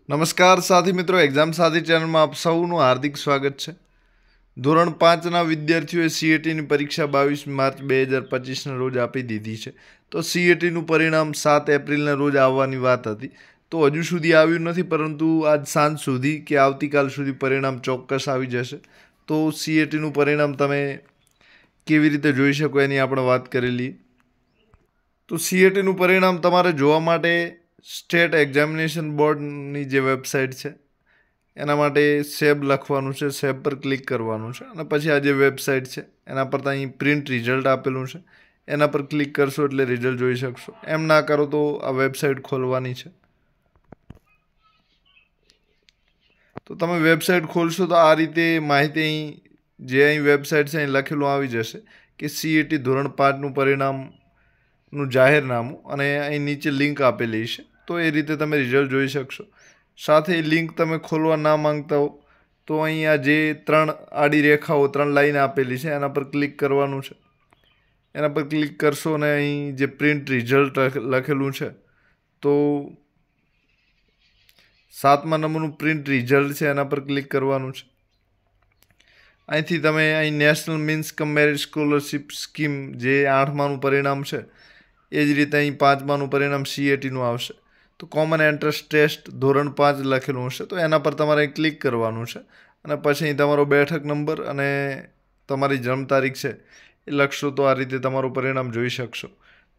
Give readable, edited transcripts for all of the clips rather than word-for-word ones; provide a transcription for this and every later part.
નમસ્કાર સાથી મિત્રો, એક્ઝામ સાથી ચેનલમાં આપ સૌનું હાર્દિક સ્વાગત છે. ધોરણ 5ના વિદ્યાર્થીઓએ સીઈટીની પરીક્ષા 22 માર્ચ 2025ના રોજ આપી દીધી છે. તો સીઈટીનું પરિણામ 7 એપ્રિલના રોજ આવવાની વાત હતી. તો હજુ સુધી આવ્યું નથી, પરંતુ આજ સાંજ સુધી કે આવતીકાલ સુધી પરિણામ ચોક્કસ આવી જશે. તો સીઈટીનું પરિણામ તમે કેવી રીતે જોઈ શકો એની આપણે વાત કરેલી. તો સીઈટીનું પરિણામ તમારે જોવા માટે સ્ટેટ એક્ઝામિનેશન બોર્ડની જે વેબસાઇટ છે એના માટે સેબ લખવાનું છે, સેબ પર ક્લિક કરવાનું છે અને પછી આ જે વેબસાઇટ છે એના પર અહીં પ્રિન્ટ રિઝલ્ટ આપેલું છે એના પર ક્લિક કરશો એટલે રિઝલ્ટ જોઈ શકશો. એમ ના કરો તો આ વેબસાઇટ ખોલવાની છે. તો તમે વેબસાઇટ ખોલશો તો આ રીતે માહિતી અહીં વેબસાઇટ છે અહીં લખેલું આવી જશે કે સીઈટી ધોરણ 5નું પરિણામનું જાહેરનામું, અને અહીં નીચે લિંક આપેલી છે. તો એ રીતે તમે રિઝલ્ટ જોઈ શકશો. સાથે એ લિંક તમે ખોલવા ના માંગતા હો તો અહીં આ જે 3 આડી રેખાઓ 3 લાઈન આપેલી છે એના પર ક્લિક કરવાનું છે. એના પર ક્લિક કરશો અને અહીં જે પ્રિન્ટ રિઝલ્ટ લખેલું છે તો 7મા નંબરનું પ્રિન્ટ રિઝલ્ટ છે એના પર ક્લિક કરવાનું છે. અહીંથી તમે અહીં નેશનલ મીન્સ કમ મેરિટ સ્કોલરશિપ સ્કીમ જે 8માનું પરિણામ છે એ જ રીતે અહીં 5માનું પરિણામ સીઈટીનું આવશે. તો કોમન એન્ટ્રન્સ ટેસ્ટ ધોરણ 5 લખેલું હશે તો એના પર તમારે ક્લિક કરવાનું છે અને પછી અહીં તમારો બેઠક નંબર અને તમારી જન્મ તારીખ છે એ લખશો તો આ રીતે તમારું પરિણામ જોઈ શકશો.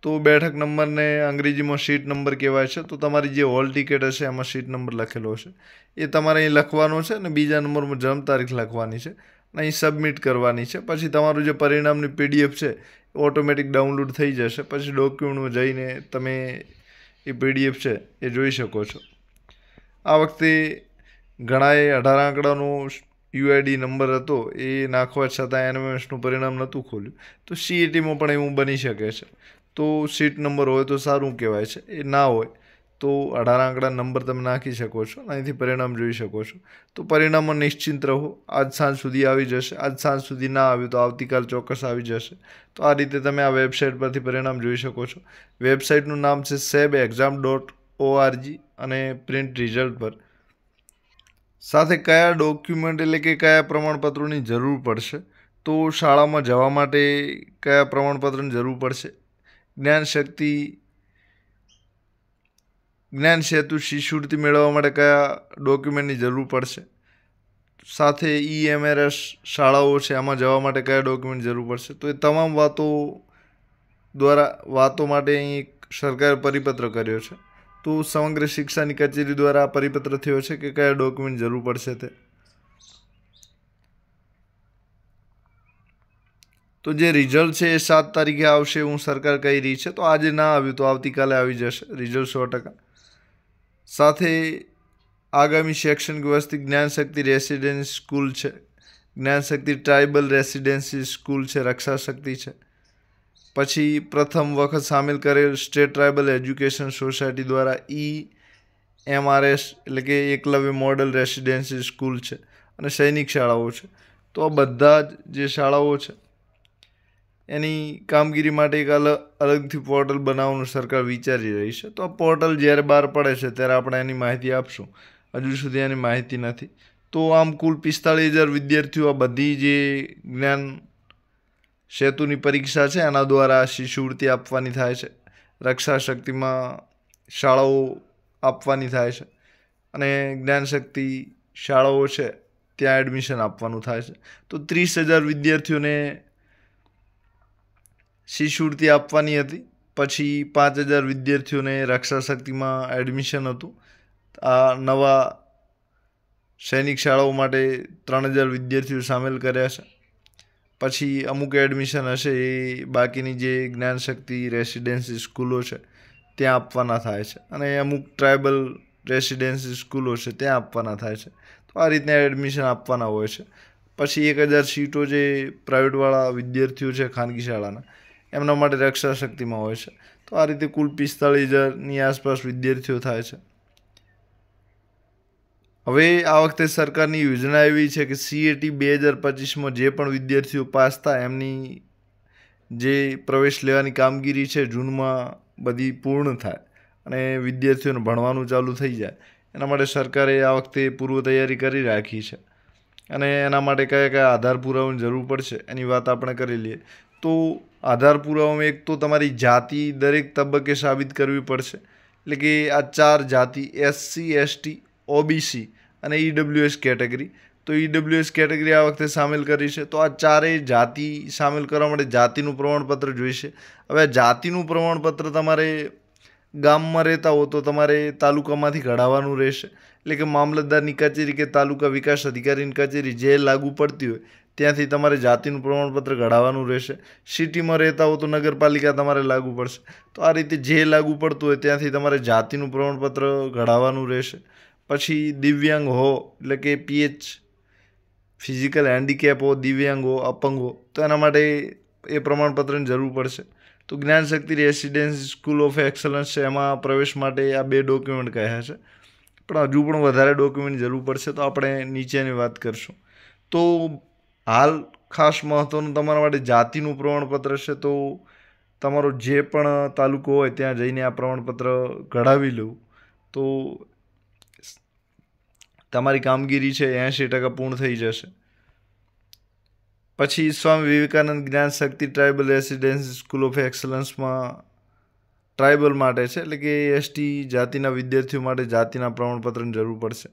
તો બેઠક નંબરને અંગ્રેજીમાં સીટ નંબર કહેવાય છે. તો તમારી જે હોલ ટિકિટ હશે એમાં સીટ નંબર લખેલો હશે એ તમારે અહીં લખવાનો છે અને બીજા નંબરમાં જન્મ તારીખ લખવાની છે અને અહીં સબમિટ કરવાની છે. પછી તમારું જે પરિણામની પીડીએફ છે ઓટોમેટિક ડાઉનલોડ થઈ જશે. પછી ડોક્યુમેન્ટમાં જઈને તમે એ પીડીએફ છે એ જોઈ શકો છો. આ વખતે ઘણાએ 18 આંકડાનો યુઆઈડી નંબર હતો એ નાખવા છતાં એનએમએસનું પરિણામ નહોતું ખોલ્યું. તો સીઈટીમાં પણ એવું બની શકે છે. તો સીટ નંબર હોય તો સારું કહેવાય છે, એ ના હોય તો 18 આંકડા નંબર તમે નાખી શકો છો, અહીંથી પરિણામ જોઈ શકો છો. તો પરિણામમાં નિશ્ચિંત રહો, આજ સાંજ સુધી આવી જશે. આજ સાંજ સુધી ના આવ્યું તો આવતીકાલ ચોક્કસ આવી જશે. તો આ રીતે તમે આ વેબસાઇટ પરથી પરિણામ જોઈ શકો છો. વેબસાઇટનું નામ છે sebexam.org અને પ્રિન્ટ રિઝલ્ટ પર. સાથે કયા ડોક્યુમેન્ટ એટલે કે કયા પ્રમાણપત્રોની જરૂર પડશે, તો શાળામાં જવા માટે કયા પ્રમાણપત્રની જરૂર પડશે. જ્ઞાન સેતુ શિષ્યવૃત્તિ મેળવવા માટે કયા ડોક્યુમેન્ટની જરૂર પડશે. સાથે ઈએમઆરએસ શાળાઓ છે એમાં જવા માટે કયા ડોક્યુમેન્ટ જરૂર પડશે. તો એ તમામ વાતો માટે અહીં એક સરકારે પરિપત્ર કર્યો છે. તો સમગ્ર શિક્ષાની કચેરી દ્વારા આ પરિપત્ર થયો છે કે કયા ડોક્યુમેન્ટ જરૂર પડશે તે. તો જે રિઝલ્ટ છે એ 7 તારીખે આવશે એવું સરકાર કહી રહી છે. તો આજે ના આવ્યું તો આવતીકાલે આવી જશે રિઝલ્ટ 100%. સાથે આગામી શૈક્ષણિક વર્ષથી જ્ઞાનશક્તિ રેસિડેન્સી સ્કૂલ છે, જ્ઞાનશક્તિ ટ્રાઇબલ રેસિડેન્સી સ્કૂલ છે, રક્ષાશક્તિ છે. પછી પ્રથમ વખત સામેલ કરેલ સ્ટેટ ટ્રાઇબલ એજ્યુકેશન સોસાયટી દ્વારા EMRS એટલે કે એકલવ્ય મોડલ રેસિડેન્સી સ્કૂલ છે અને સૈનિક શાળાઓ છે. તો આ બધા જ જે શાળાઓ છે એની કામગીરી માટે એક અલગથી પોર્ટલ બનાવવાનું સરકાર વિચારી રહી છે. તો આ પોર્ટલ જ્યારે બહાર પડે છે ત્યારે આપણે એની માહિતી આપશું. હજુ સુધી એની માહિતી નથી. તો આમ કુલ 45,000 વિદ્યાર્થીઓ આ બધી જે જ્ઞાન સેતુની પરીક્ષા છે એના દ્વારા શિષ્યવૃત્તિ આપવાની થાય છે. રક્ષાશક્તિમાં શાળાઓ આપવાની થાય છે અને જ્ઞાનશક્તિ શાળાઓ છે ત્યાં એડમિશન આપવાનું થાય છે. તો 30,000 વિદ્યાર્થીઓને શિષ્યવૃત્તિ આપવાની હતી. પછી 5,000 વિદ્યાર્થીઓને રક્ષાશક્તિમાં એડમિશન હતું. આ નવા સૈનિક શાળાઓ માટે 3,000 વિદ્યાર્થીઓ સામેલ કર્યા છે. પછી અમુક એડમિશન હશે એ બાકીની જે જ્ઞાનશક્તિ રેસિડેન્સી સ્કૂલો છે ત્યાં આપવાના થાય છે અને અમુક ટ્રાઇબલ રેસિડેન્સી સ્કૂલો છે ત્યાં આપવાના થાય છે. તો આ રીતના એડમિશન આપવાના હોય છે. પછી 1,000 સીટો જે પ્રાઇવેટવાળા વિદ્યાર્થીઓ છે ખાનગી શાળાના એમના માટે રક્ષાશક્તિમાં હોય છે. તો આ રીતે કુલ 45,000ની આસપાસ વિદ્યાર્થીઓ થાય છે. હવે આ વખતે સરકારની યોજના એવી છે કે સીઈટી 2025માં જે પણ વિદ્યાર્થીઓ પાસ થાય એમની જે પ્રવેશ લેવાની કામગીરી છે જૂનમાં બધી પૂર્ણ થાય અને વિદ્યાર્થીઓને ભણવાનું ચાલુ થઈ જાય એના માટે સરકારે આ વખતે પૂર્વ તૈયારી કરી રાખી છે અને એના માટે કયા કયા આધાર પુરાવાની જરૂર પડશે એની વાત આપણે કરી લઈએ. તો આધાર પુરાવામાં એક તો તમારી જાતિ દરેક તબક્કે સાબિત કરવી પડશે. એટલે કે આ 4 જાતિ SC ST OBC અને EWS કેટેગરી. તો EWS કેટેગરી આ વખતે સામેલ કરી છે. તો આ ચારેય જાતિ સામેલ કરવા માટે જાતિનું પ્રમાણપત્ર જોઈશે. હવે જાતિનું પ્રમાણપત્ર તમારે ગામમાં રહેતા હો તો તમારે તાલુકામાંથી કઢાવવાનું રહેશે. એટલે કે મામલતદારની કચેરી કે તાલુકા વિકાસ અધિકારીની કચેરી જે લાગુ પડતી હોય ત્યાંથી તમારે જાતિનું પ્રમાણપત્ર કઢાવવાનું રહેશે. સિટીમાં રહેતા હો તો નગરપાલિકા તમારે લાગુ પડશે. તો આ રીતે જે લાગુ પડતું હોય ત્યાંથી તમારે જાતિનું પ્રમાણપત્ર કઢાવવાનું રહેશે. પછી દિવ્યાંગ હો એટલે કે PH ફિઝિકલ હેન્ડીકેપ હો, દિવ્યાંગ હો, અપંગ હો તો એના માટે એ પ્રમાણપત્રની જરૂર પડશે. તો Gyanshakti residency school of excellence છે એમાં પ્રવેશ માટે આ 2 ડોક્યુમેન્ટ કહ્યા છે, પણ હજુ પણ વધારે ડોક્યુમેન્ટની જરૂર પડશે તો આપણે નીચેની વાત કરશું. તો હાલ ખાસ મહત્ત્વનું તમારા માટે જાતિનું પ્રમાણપત્ર છે. તો તમારો જે પણ તાલુકો હોય ત્યાં જઈને આ પ્રમાણપત્ર કઢાવી લેવું તો તમારી કામગીરી છે 80% પૂર્ણ થઈ જશે. પછી Swami Vivekananda Gyan Shakti tribal residency school of એક્સલન્સમાં ટ્રાઇબલ માટે છે, એટલે કે ST જાતિના વિદ્યાર્થીઓ માટે જાતિના પ્રમાણપત્રની જરૂર પડશે.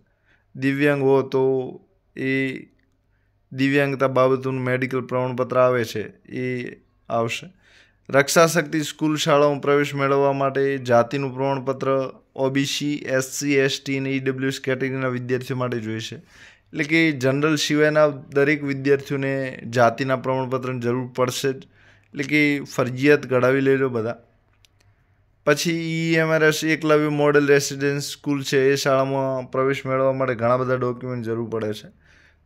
દિવ્યાંગ હો તો એ દિવ્યાંગતા બાબતનું મેડિકલ પ્રમાણપત્ર આવે છે એ આવશે. રક્ષા શક્તિ સ્કૂલ શાળાઓમાં પ્રવેશ મેળવવા માટે જાતિનું પ્રમાણપત્ર OBC SC ST અને EWS કેટેગરીના વિદ્યાર્થીઓ માટે જોઈશે. એટલે કે જનરલ સિવાયના દરેક વિદ્યાર્થીઓને જાતિના પ્રમાણપત્રની જરૂર પડશે જ, એટલે કે ફરજિયાત કઢાવી લેજો બધા. પછી EMRS Eklavya model residence school છે એ શાળામાં પ્રવેશ મેળવવા માટે ઘણા બધા ડોક્યુમેન્ટ જરૂર પડે છે.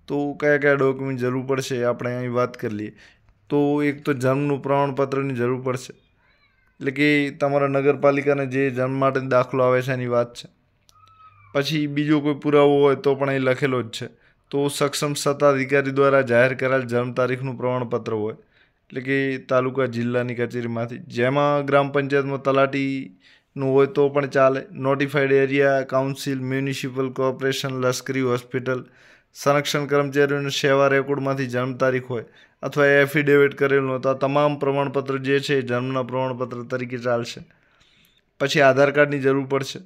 તો કયા કયા ડોક્યુમેન્ટ જરૂર પડશે એ આપણે અહીં વાત કરી લઈએ. તો એક તો જન્મનું પ્રમાણપત્રની જરૂર પડશે, એટલે કે તમારા નગરપાલિકાને જે જન્મ માટે દાખલો આવે છે એની વાત છે. પછી બીજો કોઈ પુરાવો હોય તો પણ અહીં લખેલો જ છે. તો સક્ષમ સત્તાધિકારી દ્વારા જાહેર કરાયેલ જન્મ તારીખનું પ્રમાણપત્ર હોય, એટલે કે તાલુકા જિલ્લાની કચેરીમાંથી, જેમાં ગ્રામ પંચાયતમાં તલાટીનું હોય તો પણ ચાલે. Notified area council, municipal corporation, લશ્કરી હોસ્પિટલ, સંરક્ષણ કર્મચારીઓના સેવા રેકોર્ડમાંથી જન્મ તારીખ હોય અથવા એફિડેવિટ કરેલું હોય તો આ તમામ પ્રમાણપત્ર જે છે એ જન્મના પ્રમાણપત્ર તરીકે ચાલશે. પછી આધાર કાર્ડની જરૂર પડશે.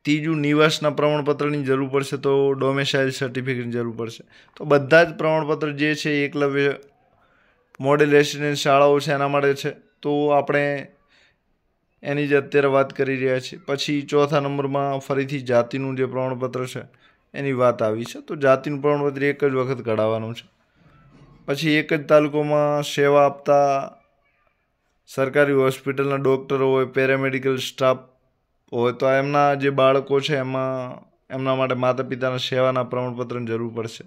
ત્રીજું નિવાસના પ્રમાણપત્રની જરૂર પડશે, તો ડોમેસાઇલ સર્ટિફિકેટની જરૂર પડશે. તો બધા જ પ્રમાણપત્ર જે છે એ એકલવ્ય મોડેલ રેસિડેન્સ શાળાઓ છે એના માટે છે. તો આપણે એની જ અત્યારે વાત કરી રહ્યા છીએ. પછી ચોથા નંબરમાં ફરીથી જાતિનું જે પ્રમાણપત્ર છે એની વાત આવી છે. તો જાતિનું પ્રમાણપત્ર એક જ વખત કઢાવવાનું છે. પછી એક જ તાલુકામાં સેવા આપતા સરકારી હોસ્પિટલના ડૉક્ટરો હોય, પેરામેડિકલ સ્ટાફ હોય તો એમના જે બાળકો છે એમના માટે માતા પિતાના સેવાના પ્રમાણપત્રની જરૂર પડશે.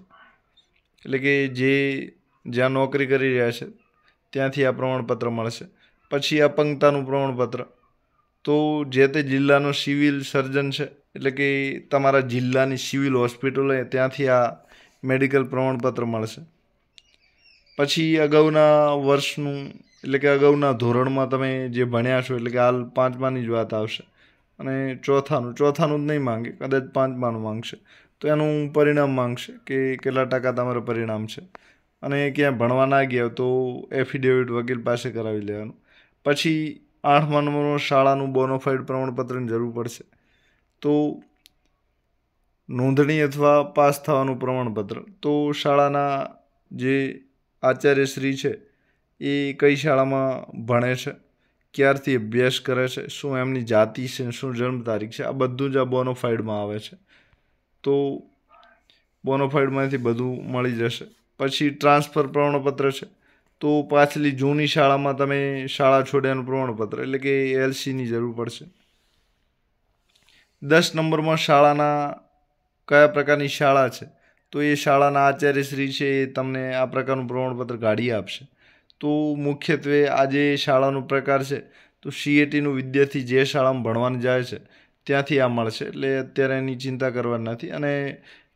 એટલે કે જ્યાં નોકરી કરી રહ્યા છે ત્યાંથી આ પ્રમાણપત્ર મળશે. પછી અપંગતાનું પ્રમાણપત્ર, તો જે તે જિલ્લાનો સિવિલ સર્જન છે, એટલે કે તમારા જિલ્લાની સિવિલ હોસ્પિટલ હોય ત્યાંથી આ મેડિકલ પ્રમાણપત્ર મળશે. પછી અગાઉના વર્ષનું, એટલે કે અગાઉના ધોરણમાં તમે જે ભણ્યા છો, એટલે કે હાલ 5માની જ વાત આવશે. અને ચોથાનું જ નહીં માંગે, કદાચ 5માનું માંગશે તો એનું પરિણામ માંગશે કે કેટલા ટકા તમારું પરિણામ છે. અને ક્યાં ભણવા ના ગયા તો એફિડેવિટ વકીલ પાસે કરાવી લેવાનું. પછી 8મા નંબરમાં શાળાનું બોનોફાઇડ પ્રમાણપત્રની જરૂર પડશે. તો નોંધણી અથવા પાસ થવાનું પ્રમાણપત્ર, તો શાળાના જે આચાર્યશ્રી છે એ કઈ શાળામાં ભણે છે, ક્યારથી અભ્યાસ કરે છે, શું એમની જાતિ છે, શું જન્મ તારીખ છે, આ બધું જ આ બોનોફાઇડમાં આવે છે. તો બોનોફાઇડમાંથી બધું મળી જશે. પછી ટ્રાન્સફર પ્રમાણપત્ર છે, તો પાછલી જૂની શાળામાં તમે શાળા છોડ્યાનું પ્રમાણપત્ર, એટલે કે LCની જરૂર પડશે. 10 નંબરમાં શાળાના કયા પ્રકારની શાળા છે, તો એ શાળાના આચાર્યશ્રી છે એ તમને આ પ્રકારનું પ્રમાણપત્ર કાઢી આપશે. તો મુખ્યત્વે આ જે શાળાનો પ્રકાર છે તો CATનું વિદ્યાર્થી જે શાળામાં ભણવાની જાય છે ત્યાંથી આ મળશે, એટલે અત્યારે એની ચિંતા કરવાની નથી. અને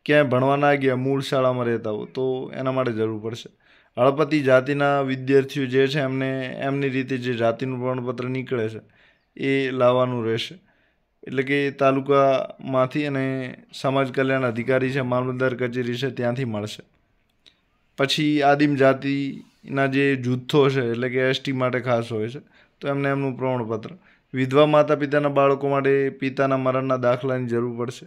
ક્યાંય ભણવા ના ગયા, મૂળ શાળામાં રહેતા હો તો એના માટે જરૂર પડશે. હળપતિ જાતિના વિદ્યાર્થીઓ જે છે એમને એમની રીતે જે જાતિનું પ્રમાણપત્ર નીકળે છે એ લાવવાનું રહેશે. એટલે કે તાલુકામાંથી અને સમાજ કલ્યાણ અધિકારી છે, મામલતદાર કચેરી છે, ત્યાંથી મળશે. પછી આદિમ જાતિના જે જૂથો છે એટલે કે એસટી માટે ખાસ હોય છે, તો એમને એમનું પ્રમાણપત્ર. વિધવા માતા પિતાના બાળકો માટે પિતાના મરણના દાખલાની જરૂર પડશે.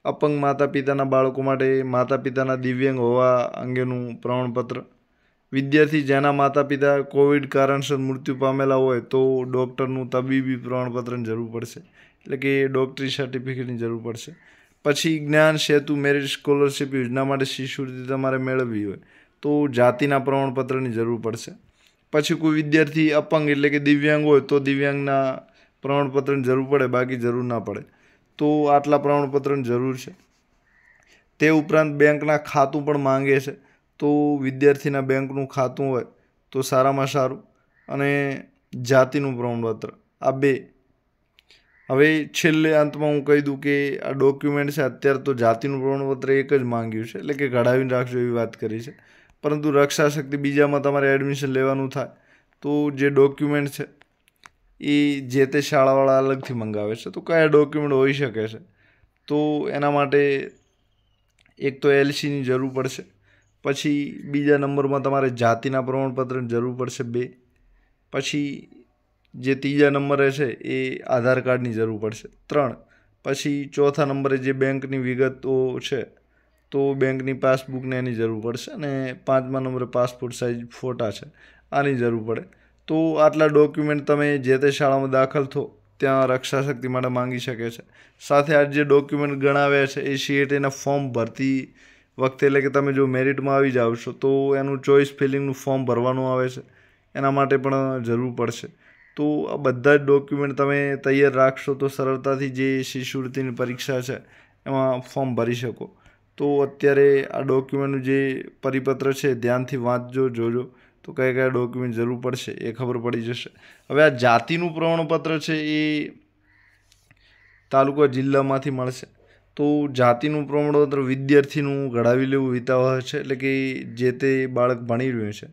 અપંગ માતા પિતાના બાળકો માટે માતા પિતાના દિવ્યાંગ હોવા અંગેનું પ્રમાણપત્ર. વિદ્યાર્થી જેના માતા પિતા કોવિડ કારણસર મૃત્યુ પામેલા હોય તો ડૉક્ટરનું તબીબી પ્રમાણપત્રની જરૂર પડશે, એટલે કે ડૉક્ટરી સર્ટિફિકેટની જરૂર પડશે. પછી જ્ઞાન સેતુ મેરિટ સ્કોલરશિપ યોજના માટે શિષ્યવૃત્તિ તમારે મેળવવી હોય તો જાતિના પ્રમાણપત્રની જરૂર પડશે. પછી કોઈ વિદ્યાર્થી અપંગ એટલે કે દિવ્યાંગ હોય તો દિવ્યાંગના પ્રમાણપત્રની જરૂર પડે, બાકી જરૂર ના પડે. તો આટલા પ્રમાણપત્રની જરૂર છે. તે ઉપરાંત બેંકના ખાતું પણ માંગે છે, તો વિદ્યાર્થીના બેંકનું ખાતું હોય તો સારામાં સારું, અને જાતિનું પ્રમાણપત્ર, આ 2. હવે છેલ્લે અંતમાં હું કહી દઉં કે આ ડોક્યુમેન્ટ છે, અત્યારે તો જાતિનું પ્રમાણપત્ર એક જ માંગ્યું છે, એટલે કે કઢાવીને રાખજો એવી વાત કરી છે. પરંતુ રક્ષા શક્તિ બીજામાં તમારે એડમિશન લેવાનું થાય તો જે ડોક્યુમેન્ટ છે એ જે તે શાળાવાળા અલગથી મંગાવે છે. તો કયા ડોક્યુમેન્ટ હોઈ શકે છે? તો એના માટે એક તો LCની જરૂર પડશે. પછી બીજા નંબરમાં તમારે જાતિના પ્રમાણપત્રની જરૂર પડશે 2. પછી જે ત્રીજા નંબરે છે એ આધાર કાર્ડની જરૂર પડશે 3. પછી ચોથા નંબરે જે બેંકની વિગતો છે તો બેંકની પાસબુકને એની જરૂર પડશે, અને 5મા નંબરે પાસપોર્ટ સાઇઝ ફોટા છે, આની જરૂર પડે. તો આટલા ડોક્યુમેન્ટ તમે જે તે શાળામાં દાખલ થો ત્યાં રક્ષા શક્તિ માટે માંગી શકે છે. સાથે આ જે ડોક્યુમેન્ટ ગણાવ્યા છે એ CATના ફોર્મ ભરતી વખતે, એટલે કે તમે જો મેરિટમાં આવી જાવ છો તો એનું ચોઇસ ફિલિંગનું ફોર્મ ભરવાનું આવે છે, એના માટે પણ જરૂર પડશે. તો આ બધા જ ડોક્યુમેન્ટ તમે તૈયાર રાખશો તો સરળતાથી જે શિષ્યવૃત્તિની પરીક્ષા છે એમાં ફોર્મ ભરી શકો. તો અત્યારે આ ડોક્યુમેન્ટનું જે પરિપત્ર છે ધ્યાનથી વાંચજો, જોજો, તો કયા કયા ડોક્યુમેન્ટ જરૂર પડશે એ ખબર પડી જશે. હવે આ જાતિનું પ્રમાણપત્ર છે એ તાલુકા જિલ્લામાંથી મળશે. તો જાતિનું પ્રમાણપત્ર વિદ્યાર્થીનું કઢાવી લેવું હિતાવહ છે, એટલે કે જે તે બાળક ભણી રહ્યું છે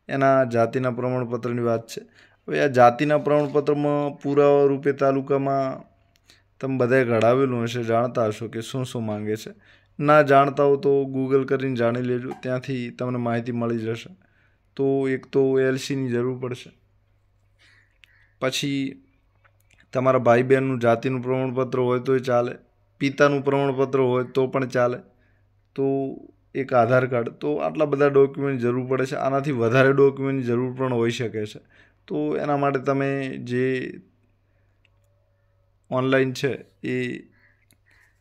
એના જાતિના પ્રમાણપત્રની વાત છે. હવે આ જાતિના પ્રમાણપત્રમાં પુરાવા રૂપે તાલુકામાં તમે બધાએ કઢાવેલું હશે, જાણતા હશો કે શું શું માંગે છે. ના જાણતા હો તો ગૂગલ કરીને જાણી લેજો, ત્યાંથી તમને માહિતી મળી જશે. તો એક તો LCની જરૂર પડશે. પછી તમારા ભાઈ બહેનનું જાતિનું પ્રમાણપત્ર હોય તોય ચાલે, પિતાનું પ્રમાણપત્ર હોય તો પણ ચાલે, તો એક આધાર કાર્ડ. તો આટલા બધા ડોક્યુમેન્ટ જરૂર પડે છે. આનાથી વધારે ડોક્યુમેન્ટની જરૂર પણ હોઈ શકે છે. તો એના માટે તમે જે ઓનલાઈન છે એ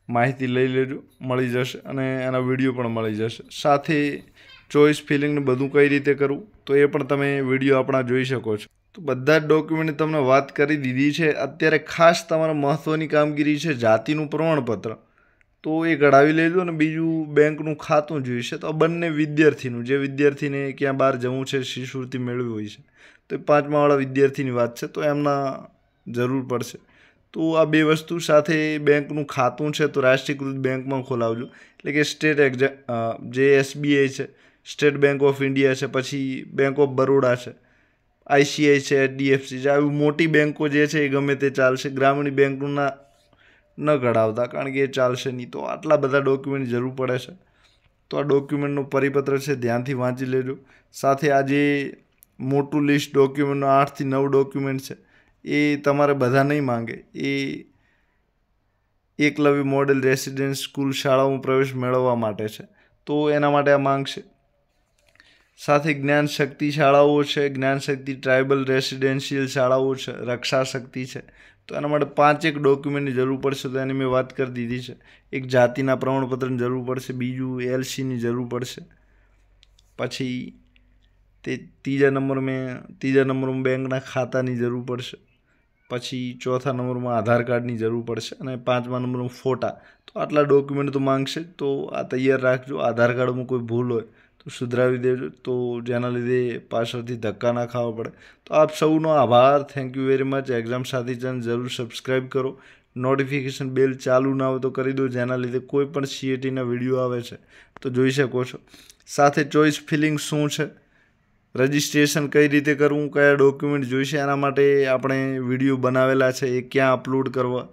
માહિતી લઈ લેજો, મળી જશે, અને એના વિડીયો પણ મળી જશે. સાથે ચોઇસ ફિલિંગને બધું કઈ રીતે કરવું તો એ પણ તમે વિડીયો આપણા જોઈ શકો છો. તો બધા જ ડોક્યુમેન્ટની તમને વાત કરી દીધી છે. અત્યારે ખાસ તમારા મહત્ત્વની કામગીરી છે જાતિનું પ્રમાણપત્ર, તો એ કઢાવી લેજો. અને બીજું બેંકનું ખાતું જોઈશે. તો આ બંને વિદ્યાર્થીનું, જે વિદ્યાર્થીને ક્યાં બહાર જવું છે, શિષ્યવૃત્તિ મેળવી હોય છે, તો એ 5માવાળા વિદ્યાર્થીની વાત છે, તો એમના જરૂર પડશે. તો આ 2 વસ્તુ સાથે બેંકનું ખાતું છે તો રાષ્ટ્રીયકૃત બેંકમાં ખોલાવજો, એટલે કે સ્ટેટ જે SBI છે, સ્ટેટ બેંક ઓફ ઇન્ડિયા છે, પછી બેંક ઓફ બરોડા છે, ICICI છે, HDFC છે, આવી મોટી બેંકો જે છે એ ગમે તે ચાલશે. ગ્રામીણ બેંકનું ન કઢાવતા, કારણ કે એ ચાલશે નહીં. તો આટલા બધા ડોક્યુમેન્ટ જરૂર પડે છે. તો આ ડોક્યુમેન્ટનું પરિપત્ર છે, ધ્યાનથી વાંચી લેજો. સાથે આ જે મોટું લિસ્ટ ડોક્યુમેન્ટનું 8 થી 9 ડોક્યુમેન્ટ છે એ તમારે બધા નહીં માંગે. એ એકલવ્ય મોડેલ રેસિડેન્સ સ્કૂલ શાળાઓમાં પ્રવેશ મેળવવા માટે છે, તો એના માટે આ માંગશે. સાથે જ્ઞાન શક્તિ શાળાઓ છે, જ્ઞાન શક્તિ ટ્રાઇબલ રેસિડેન્શિયલ શાળાઓ છે, રક્ષા શક્તિ છે, તો એના માટે 5 ડોક્યુમેન્ટની જરૂર પડશે. તો એની મેં વાત કરી દીધી છે. એક જાતિના પ્રમાણપત્રની જરૂર પડશે, બીજું LCની જરૂર પડશે. પછી તે ત્રીજા નંબરમાં બેંકના ખાતાની જરૂર પડશે. પછી ચોથા નંબરમાં આધાર કાર્ડની જરૂર પડશે, અને 5મા નંબરમાં ફોટા. તો આટલા ડોક્યુમેન્ટ તો માંગશે. તો આ તૈયાર રાખજો. આધાર કાર્ડમાં કોઈ ભૂલ હોય તો સુધરાવી દેજો, તો જેના લીધે પાછળથી ધક્કા ના ખાવા પડે. તો આપ સૌનો આભાર. Thank you very much. Exam સાથી ચેનલ જરૂર સબસ્ક્રાઈબ કરો. નોટિફિકેશન બેલ ચાલુ ના હોય તો કરી દો, જેના લીધે કોઈ પણ CATના વિડીયો આવે છે તો જોઈ શકો છો. સાથે ચોઇસ ફિલિંગ શું છે, રજિસ્ટ્રેશન કઈ રીતે કરવું, કયા ડોક્યુમેન્ટ જોઈશે, એના માટે આપણે વિડીયો બનાવેલા છે, એ ક્યાં અપલોડ કરવા,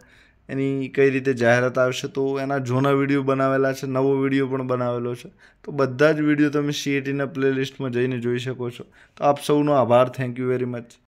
એની કઈ રીતે જાહેરાત આવશે, તો એના જૂના વિડીયો બનાવેલા છે, નવો વિડીયો પણ બનાવેલો છે. તો બધા જ વિડીયો તમે CATના પ્લેલિસ્ટમાં જઈને જોઈ શકો છો. તો આપ સૌનો આભાર. Thank you very much.